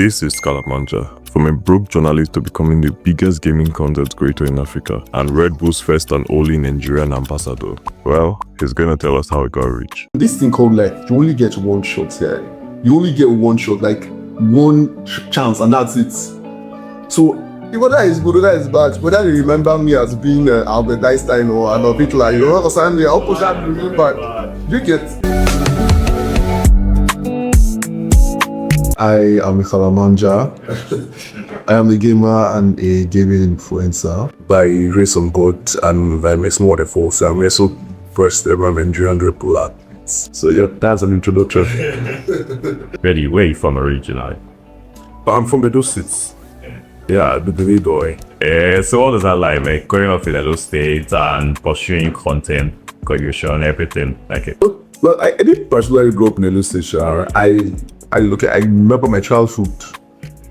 This is Khala Manja, from a broke journalist to becoming the biggest gaming content creator in Africa and Red Bull's first and only Nigerian ambassador. Well, he's gonna tell us how he got rich. This thing called life, you only get one shot here. You only get one shot, like one chance, and that's it. So, whether it's good or whether it's bad, whether you remember me as being Albert Einstein or Adolf Hitler, you know what I'm saying? I'll push that to you, but you get. I am Khala Manja. I am a gamer and a gaming influencer. By grace of God and by my small efforts, I'm also first ever Nigerian Redbull Athlete. So yeah, that's an introduction. Really, where you from originally? I'm from Edo State. Yeah, the David boy. So what does that like growing up in Edo State and pursuing content creation, everything like it? Well, I didn't personally grow up in Edo State. I remember my childhood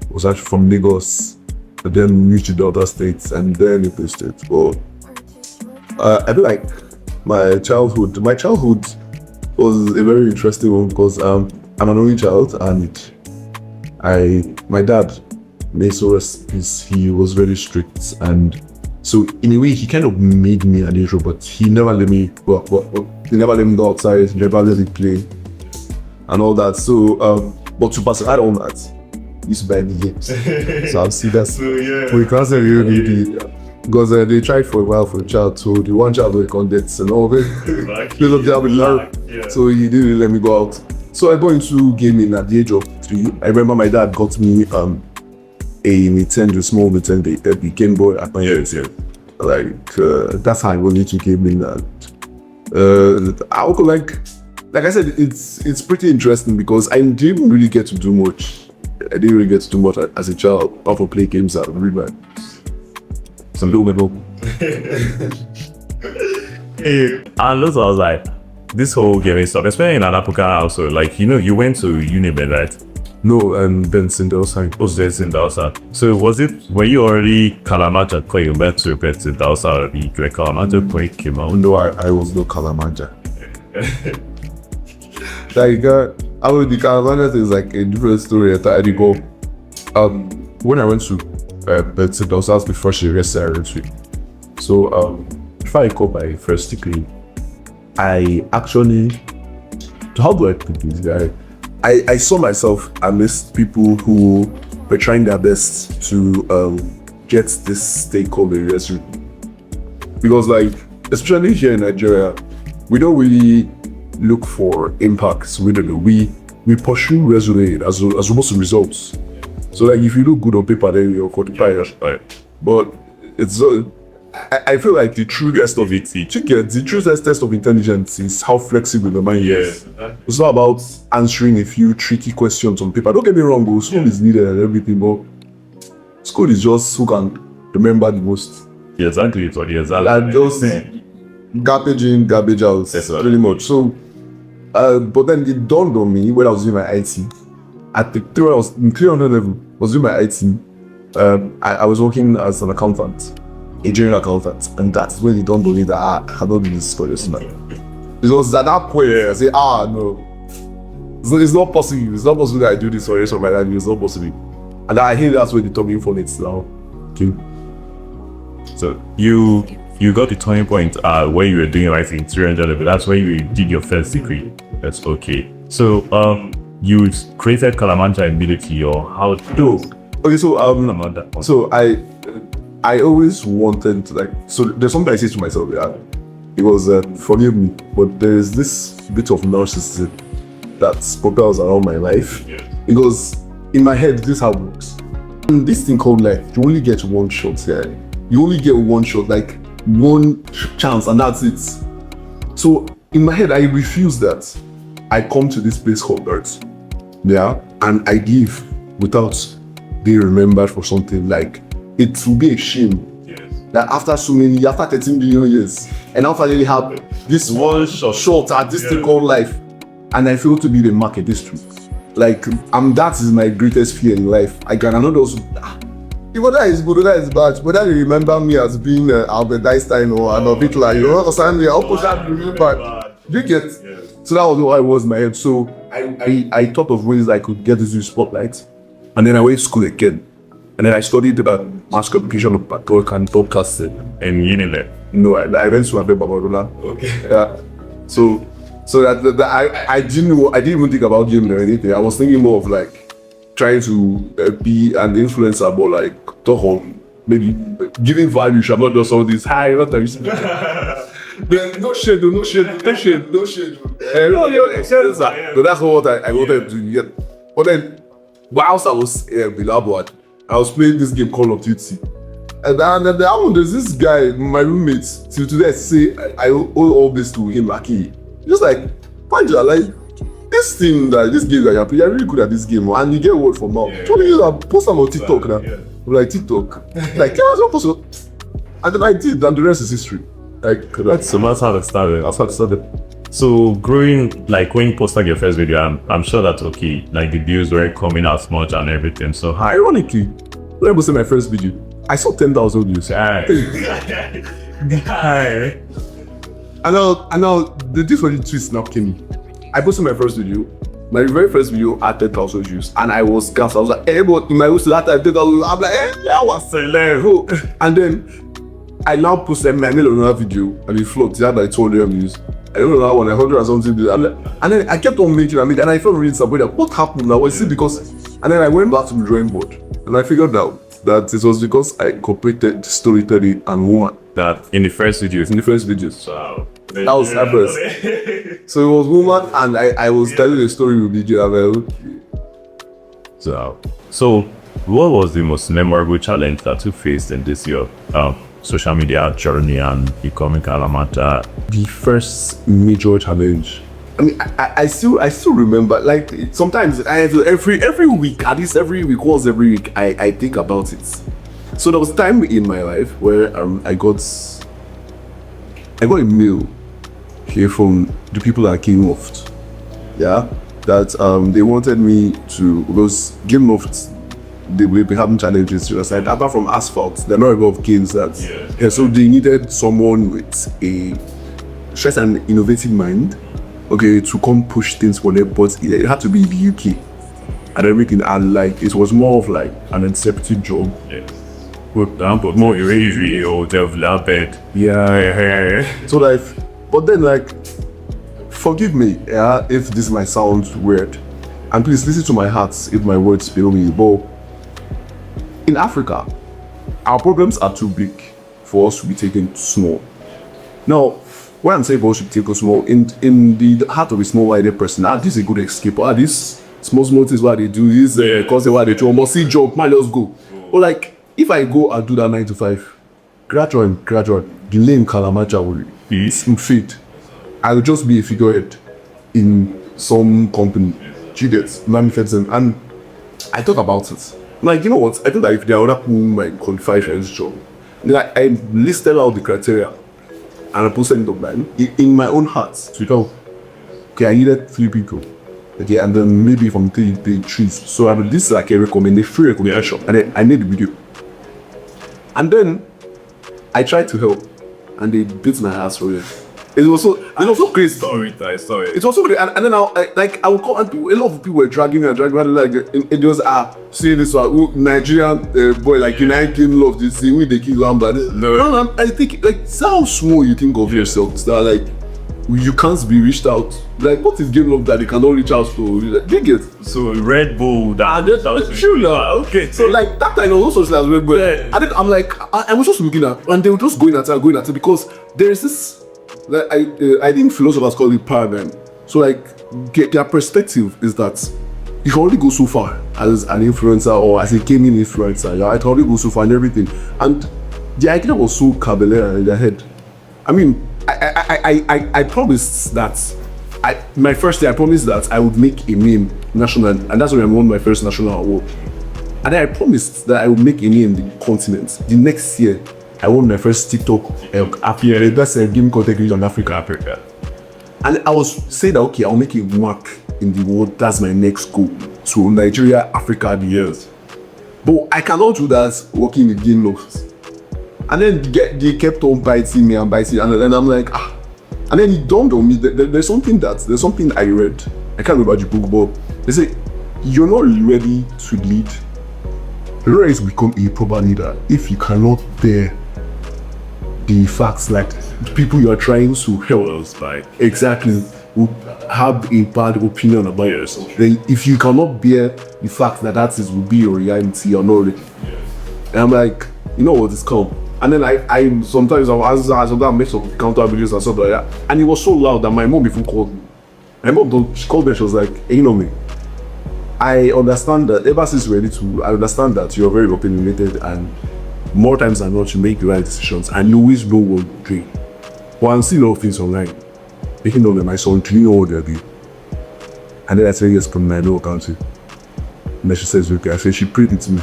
was actually from Lagos, and then moved to the other states, and then Edo State. But I feel like my childhood was a very interesting one because I'm an only child, and my dad, may so rest in peace, he was very strict, and so in a way he kind of made me an intro, but he never let me he never let me go outside, he never let me play and all that. So but to pass all that, he used to buy me games. So I'll see that. So yeah, we can't say really because they tried for a while for a child, so the one child with contents and all of it. So he didn't really let me go out. So I got into gaming at the age of 3. I remember my dad got me a Nintendo, small Nintendo, the Game Boy at my age. Yeah. That's how I got into gaming. And I also like I said, it's pretty interesting because I didn't really get to do much. I didn't really get to do much as a child, apart from play games that read my some people. And also I was like, this whole gaming stuff, especially in Anapuka also, like you went to Uniben, right? No, and then Sindausa. Was there Sindausa? So were you already Khala Manja when you went to Sindausa already? You were Khala Manja when you came out? No, I was no Khala Manja. Like the Khala Manja thing is like a different story. I did go. When I went to Sindausa, that's the first university I went to. So before I got my first degree, I actually, how do I put this? I saw myself amidst people who were trying their best to get this stakeholder university. Because especially here in Nigeria, we don't really look for impacts. We don't know. We pursue resume as opposed to results. So if you look good on paper, then you're qualified. Right? But it's I feel like the true test of it, the true test of intelligence is how flexible the mind is. It's not about answering a few tricky questions on paper. Don't get me wrong, school is needed and everything, but school is just who can remember the most. Yeah, exactly. It's what and just garbage in, garbage out, pretty much. So, but then it dawned on me when I was doing my IT. At the 300 level, I was doing my IT. I was working as an accountant. A general accountant, and that's when it dawned on me that I cannot do this for this man. Because at that point, I say, no, it's not possible. It's not possible that I do this for the rest of my life. It's not possible. And I think that's where the turning point is now. Okay. So you got the turning point where you were doing right in 300 level. That's where you did your first degree. That's okay. So you created Khala Manja immediately, or how? Okay, so I always wanted to so there's something I say to myself, it was forgive me, but there's this bit of narcissism that propels around my life, because in my head this is how it works. In this thing called life, you only get one shot here. You only get one shot, one chance, and that's it. So in my head I refuse that. I come to this place called Earth, and I give without being remembered for something. It will be a shame that after 13 billion years, and after they have this one shot at this thing called life, and I feel to be the market history. That is my greatest fear in life. I cannot also, whether it's good, whether it's bad, whether you remember me as being Albert Einstein or Adolf Hitler, you know what I'm saying? I'll push that to you, but you get. So that was what I was in my head. So I thought of ways I could get into the spotlight. And then I went to school again. And then I studied about mass communication of network and broadcasting. in Unilever. No, I went to Abe Babadola. Okay. Yeah. So that I didn't even think about gym or anything. I was thinking more of like trying to be an influencer, but like talk on maybe giving value. I'm not just all this high. Not that no shade. No, so that's what I wanted to get. But then, whilst I was Bilabwad, I was playing this game Call of Duty. And there's this guy, my roommate, till today, say I owe all this to him, Lucky. Just like, Panja, like, this game that you're playing, you're really good at this game, and you get word from mouth. Post them on TikTok now. Yeah. Like, TikTok. Like, yeah, I was supposed to. And then I did, and the rest is history. Like, So that's how it started. that's how it started. So growing, like when you posted your first video, I'm sure that okay, like the views weren't coming out much and everything. So how? Ironically, when I posted my first video, I saw 10,000 views. Hi. And now this was the twist now came in. I posted my first video. My very first video had 10,000 views, and I was gassed. I was like, hey, but in my house that time 10,000. I'm like, hey, I was celeb. And then I now posted my another video, and it flopped. It had like 200 views. I don't know that one, 100 or something. And then I kept on making, and I felt really disappointed. What happened now? Was it because? And then I went back to the drawing board, and I figured out that it was because I incorporated storytelling and woman. That in the first video. In the first videos. Wow. That was first. So it was woman, and I was telling the story with DJ. So what was the most memorable challenge that you faced in this year? Social media journey and becoming Khala Manja. The first major challenge. I mean, I still remember. Like sometimes I have every week, at least every week, once every week, I think about it. So there was time in my life where I got a mail here from the people at Game Loft. Yeah, that they wanted me to, because Game Loft, they will be having challenges to the side. Apart from asphalt, there are not a lot of games that. Yeah, so they needed someone with a fresh and innovative mind, okay, to come push things for them. But it had to be in the UK and everything. And like it was more of like an interpretive job. Yeah. But more easy or develop it. Yeah. So like, but then like, forgive me, yeah, if this might sound weird, and please listen to my heart if my words fail me. But in Africa, our problems are too big for us to be taken small. Now, when I'm saying for us to be taken small, in the heart of a small-minded person, this is a good escape. This small things what they do, this cause what they do, must see job, man, let's go. Or like, if I go and do that 9 to 5, gradual, the name Khala Manja will fade. I will just be a figurehead in some company. You get manufacturing, and I thought about it. Like, you know what? I think that if there are other people who might qualify for this job, then I listed out the criteria and I posted it online in my own heart. So you know, okay, I needed 3 people. Okay, and then maybe from 3 trees. So this is like a free recommendation. And then I made the video. And then I tried to help, and they beat my ass for it. It was so crazy. Sorry. It was so great, and then I would call, and people, a lot of people were dragging me, like it was see this one Nigerian boy like United Game Love this thing with the kill one, but no, I think like how small you think of yourself that like you can't be reached out. Like what is Game Love that they cannot reach out to? Like, they get So Red Bull that was true now. Okay, so like that time I was also like Red Bull. Yeah. I think I'm like I was just looking at, and they were just going at it because there is this. Like I think philosophers call it paradigm. So like their perspective is that you can only go so far as an influencer or as a gaming influencer. Yeah, I can only go so far and everything. And the idea was so cavalier in their head. I mean, I promised that my first day I promised that I would make a name national, and that's when I won my first national award. And then I promised that I would make a name in the continent. The next year, I won my first TikTok appearance. That's a game category on Africa. And I was saying that, okay, I'll make a mark in the world. That's my next goal. So Nigeria, Africa, the years. But I cannot do that working in Game Loft. And then they kept on biting me, and then I'm like, And then it dawned on me that there's something I read. I can't remember the book, but they say, you're not ready to lead You're ready to become a proper leader if you cannot bear the facts, like the people you are trying to help. Exactly. Who have a bad opinion about yourself. Then if you cannot bear the fact that that will be your reality, you're not ready. And I'm like, you know what, it's calm. And then I sometimes I make some counter videos and stuff like that. And it was so loud that my mom even called me. My mom, she called me and she was like, hey, you know me, I understand that ever since we're little, I understand that you're very opinionated and more times than not you make the right decisions and you always know what you're doing. But I'm seeing a lot of things online. Making know that my son, do you know what they're doing? And then I said, yes, come I know, can't you? And then she says, okay. I said, she prayed it to me.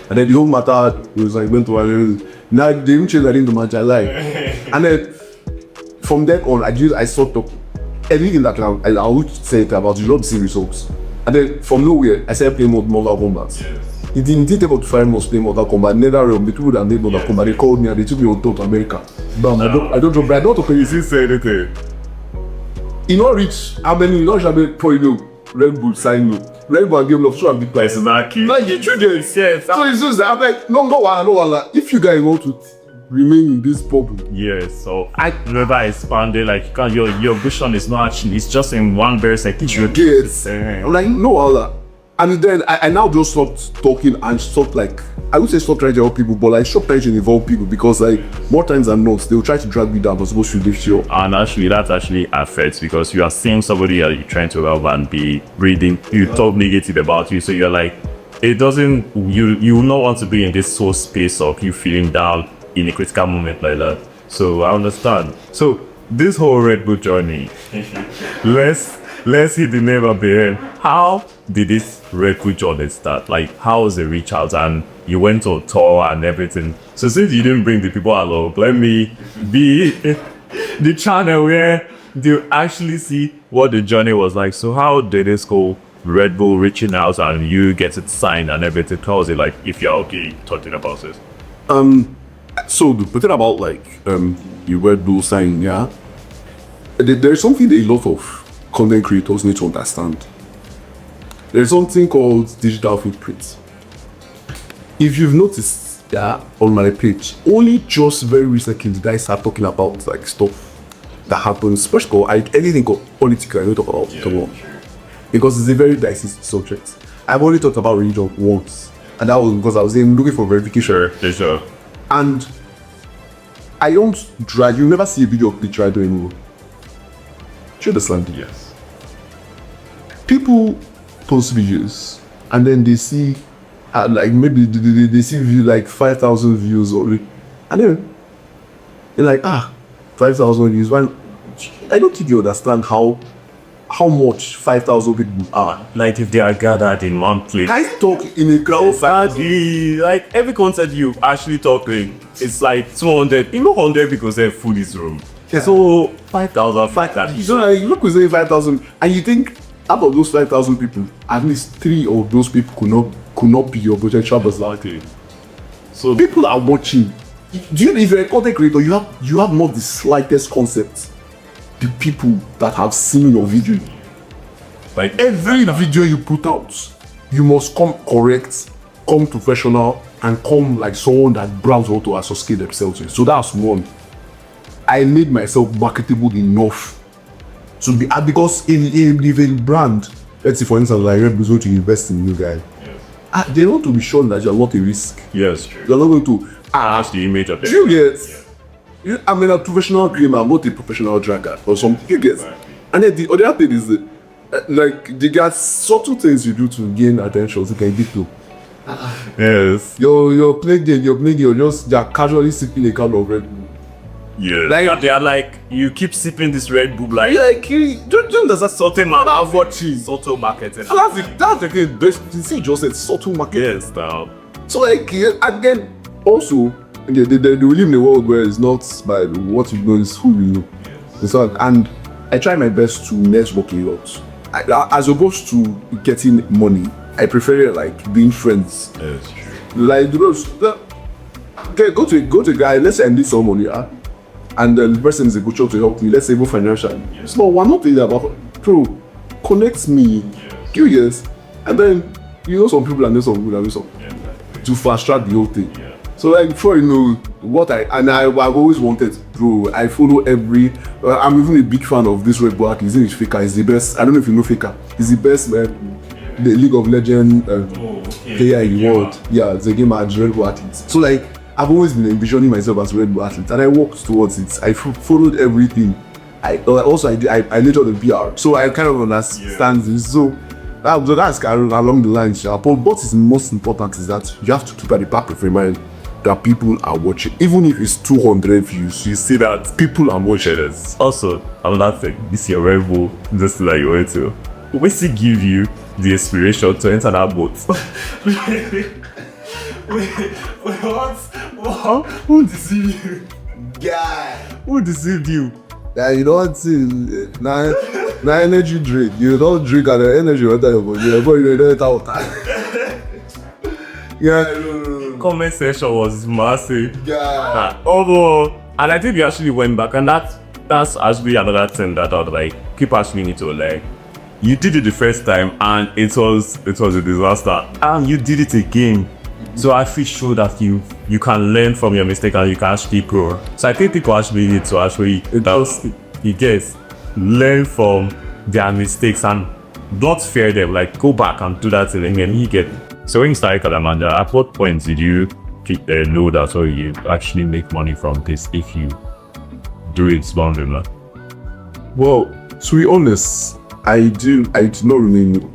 And then the whole matter was like, went to her. Now they even changed that into my life. And then from then on, I sort of everything that I would say about you don't see results. And then from nowhere, I started playing Mortal Kombat. It didn't take about 5 months playing Mortal Kombat. NetherRealm, the people that made Mortal Kombat, they called me and they took me on tour to America. Bam, I don't know, but I don't talk to you. Say anything. You know, rich, how many, you know, probably Red Bull sign you. Red Bull give love, so I'm big price. Like you children, yes. So it's just that I'm like, no. If you guys want to remain in this bubble, yes. So I never expanded. Like your vision is not actually. It's just in one very second. Yes. I'm like, no, Allah. And then I now just stopped talking and stopped, like, I would say stop trying to help people, but I stopped trying to involve people because, like, more times than not, they'll try to drag me down, but supposed to lift you up. And actually, that actually affects because you are seeing somebody that you're trying to help and be reading, you talk negative about you, so you're like, it doesn't, you will not want to be in this soul space of you feeling down in a critical moment like that. So I understand. So this whole Red Bull journey, let's hit the name of the end. How did this Red Bull journey start? Like, how was the reach out and you went to a tour and everything? So since you didn't bring the people along, let me be the channel where they actually see what the journey was like. So how did this whole Red Bull reaching out and you get it signed and everything? How was it like, if you're okay talking about this? So the thing about, like, you Red Bull sign, yeah, there's something that a lot of content creators need to understand. There's something called digital footprint. If you've noticed, yeah, on my page, only just very recently did I start talking about, like, stuff that happens, especially anything called political. I don't talk about it because it's a very dicey subject. I've only talked about religion once, and that was because I was looking for verification. Sure. And I don't drag. You never see a video of me try doing anymore. Do you understand? Yes. People post videos and then they see like maybe they see view like 5,000 views already, and then they're like, 5,000 views. Well, I don't think you understand how much 5,000 people are. Like if they are gathered in one place. I talk in a crowd. Exactly. Like every concert you actually talking, it's like 200, even 100 because they full this room. Yeah. So 5,000. So like, look, we say 5,000, and you think out of those 5,000 people, at least 3 of those people could not be your potential personality. So people are watching. Do you, if you're a content creator, you have not the slightest concept. The people that have seen your video, like every video you put out, you must come correct, come professional, and come like someone that brands want to associate themselves with. So that's one. I made myself marketable enough to be, because if a brand, let's say for instance, like Red Bull to invest in you guys, they want to be sure that you're not a risk. Yes. You're not going to that's the image of it. You get. I mean, a professional gamer, I'm not a professional dragger or something. You get. And then the other thing is like they got subtle things you do to gain attention. You can get to. Yes. You're playing game, you're casually sipping a can of Red Bull. Yeah. Like they are like, you keep sipping this Red Bull, like you don't there's a subtle marketing. Subtle marketing. So that's the thing. You see, just said subtle marketing. Yes, now. So like again, also they live in a world where it's not by what you know, it's who you know. Yes. So, and I try my best to network a lot. As opposed to getting money, I prefer it like being friends. Yes, true. Like go to a guy. Let's say I need some money, and the person is a good job to help me. Let's say even financially. Yes. So we're not thinking about connect me. Yes. Curious, and then you know some people and then some good and some. Yeah. to fast track the whole thing. So like before you know I've always wanted, bro. I follow every. I'm even a big fan of this Red Bull Athlete. His name is Faker. He's the best. I don't know if you know Faker. He's the best man. The League of Legends player in the world. Yeah, it's a game at Red Bull Athlete. So like I've always been envisioning myself as a Red Bull Athlete, and I worked towards it. I followed everything. I later the PR, so I kind of understand this. So that's along the lines. But what is most important is that you have to keep at the back of your mind that people are watching, even if it's 200 views. You see that people are watching this. Also, another thing, this your Red Bull, just like you went to, what's it give you the inspiration to enter that boat? What? Who deceived you? Yeah. Who deceived you? Yeah, you don't see now energy drink. You don't drink and the energy enter your body. Your body don't enter water. Yeah. Comment section was massive. Yeah. Although, and I think we actually went back, and that's actually another thing that I would like keep asking you to like. You did it the first time, and it was a disaster, and you did it again. So I feel sure that you can learn from your mistake and you can actually grow. So I think people actually need to actually learn from their mistakes and not fear them. Like go back and do that thing again. You get. So when you started Khala Manja, at what point did you know that you actually make money from this if you do it boundary? Well, to be honest, I do not really know,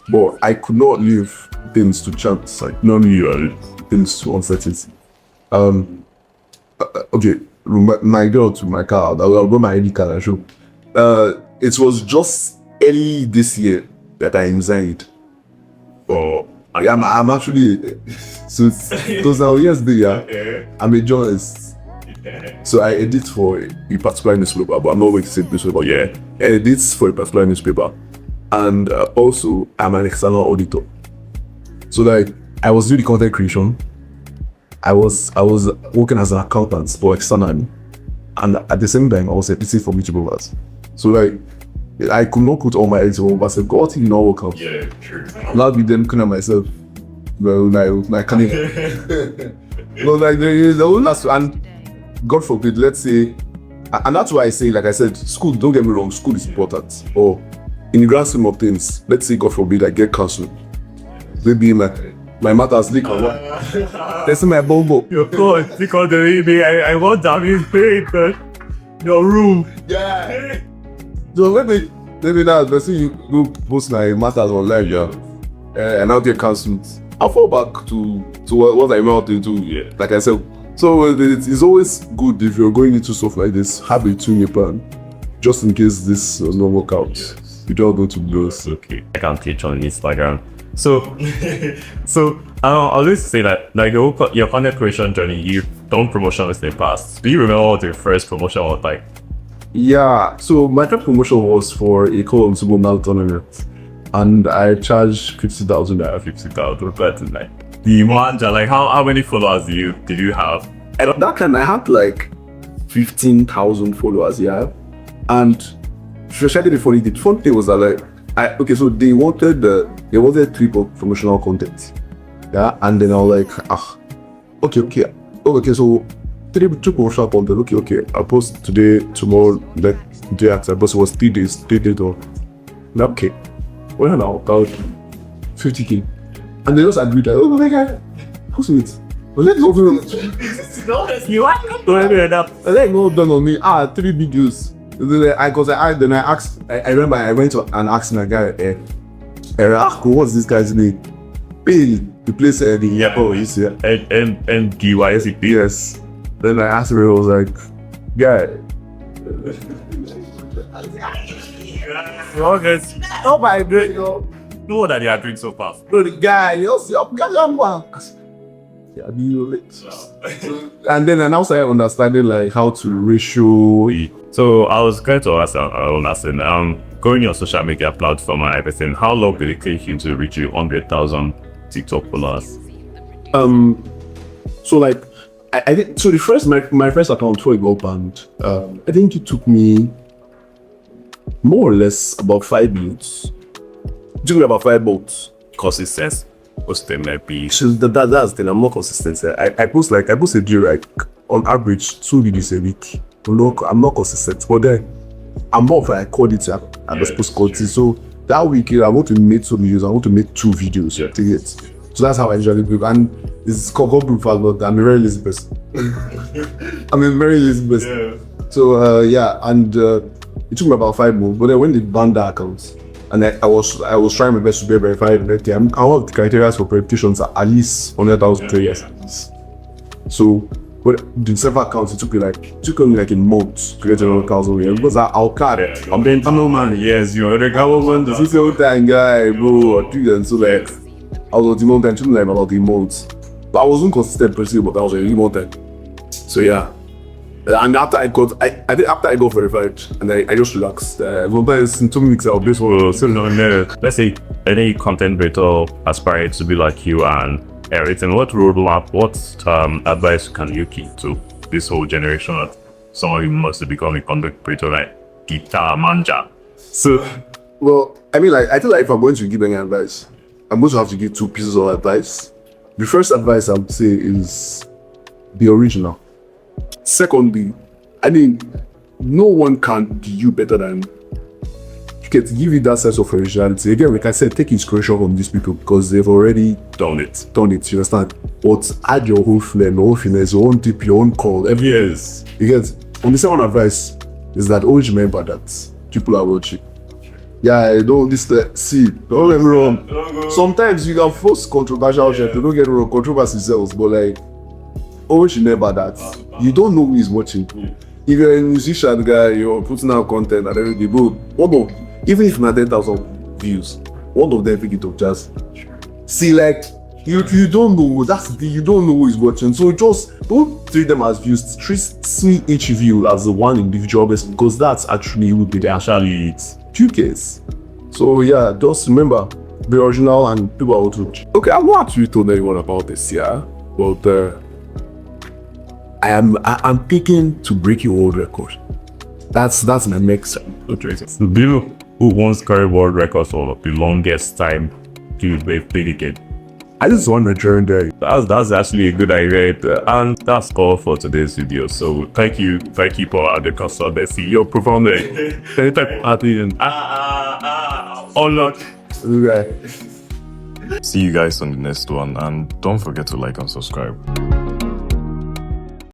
but I could not leave things to chance. Like none of you things to uncertainty. Okay, my girl to my car. I'll go my ID card and show. It was just early this year that I resigned. I'm actually so those are yesterday. Yeah, I'm a journalist. So I edit for a particular newspaper, but I'm not going to say newspaper. Yeah, I edit for a particular newspaper, and also I'm an external auditor. So like I was doing the content creation. I was working as an accountant for externally, and at the same time I was editing for YouTubers. So like I could not put all my eggs in one basket. God, you know, work out. Yeah, true. Not be them looking at myself. Well, I can't even. No, like there is the last, and God forbid, let's say, and that's why I say, like I said, school. Don't get me wrong, school is important. Or in the grand scheme of things, let's say, God forbid, I get cancelled. Maybe my matters leak or what? They say my bobo. Your God, because I want David's paid, your room. Yeah. So maybe now let's say you go post my matters online, yeah, and I'll get cancelled. I'll fall back to what I meant to do. Yeah. Like I said, so it's always good if you're going into stuff like this, have a 2-year plan, just in case this does not work out. Yes. You don't go to blows. Okay, I can teach on Instagram. So I always say that like your content creation journey, you've done promotions in the past. Do you remember what your first promotion was like? Yeah, so my first promotion was for a Khala Manja tournament, and I charged 50,000 naira. 50,000, that's like the Manja. Like how many followers did you have? And at that time I had like 15,000 followers, yeah. And especially the funny thing was that like so they wanted 3 promotional content, yeah, and then I was like, okay, so 3 promotional content, okay, I'll post today, tomorrow, the day after, but it was 3 days or okay. Well now about 50k. And they just agreed like, oh my god, who's it? Well, let's go for it. You are going to end up. And then go done on me. 3 videos. Then I asked, I remember I went to and asked my guy, what's this guy's name? Bill, the place the yeah, he's here. And GYSEP. Yes. Then I asked him, I was like, guy. Oh my god, no that you are doing so fast. No, the guy, you'll see, and then I now started understanding like how to ratio. So I was going to ask going your social media platform and everything, how long did it take you to reach 100,000 TikTok followers? So like I think so the first my first account before it got banned, I think it took me more or less about 5 minutes. It took me about 5 minutes. Because it says post them like be. So that's the thing. I'm not consistent. I post a day like on average 2 videos a week. I'm not consistent, but then I'm more of a quality and the post quality. So that week I want to make 2 videos. I want to make 2 videos. So that's how I usually do. And it's called proof as well. I'm a very lazy person. I'm a very lazy person. So and it took me about 5 months. But then when they banned that account, and I was trying my best to be verified. And I want the criteria for verifications are at least 100,000 players. So, but the server accounts, it took me like a month to get 100,000 because I'll card. I'm being man. Yes, you are the government. This is the old time guy, bro. So like, I was on the mountain, took me like about a month. But I wasn't consistent per se, but I was a mountain. So yeah. And after I got verified, and I just relaxed. Sometimes in 2 weeks I'll be so Let's say any content creator aspires to be like you and everything. What roadmap, what advice can you give to this whole generation that someone must become a content creator like Khala Manja? So, well, I mean, like I feel like if I'm going to give any advice, I'm going to have to give 2 pieces of advice. The first advice I would say is be original. Secondly, I mean, no one can be you better than you. Can give you that sense of originality. Again, like I said, take inspiration from these people because they've already done it. You understand? But add your own flair, your own finesse, your own tip, your own call. Yes. You get. And the second advice is that always remember that people are watching. Yeah, don't get me wrong. Sometimes you can force controversial shit. Don't get me wrong, controversy sells, but like always remember that you don't know who is watching. If you're a musician guy, you're putting out content and everything, but even if not 10,000 views, one of them pick it up just see like you don't know. That's the thing, you don't know who is watching. So just don't treat them as views. See each view as the one individual base because that's actually who they actually eat. Few cases. So yeah, just remember, be original and people are also. Okay, I'm not actually told anyone about this, yeah. But I'm picking to break your world record. That's my next The Bill who once carried world records for the longest time to play the game. I just want to join there. That's actually a good idea, and that's all for today's video. So thank you for the consultancy. You're profound. Any type of athlete. Okay. See you guys on the next one, and don't forget to like and subscribe.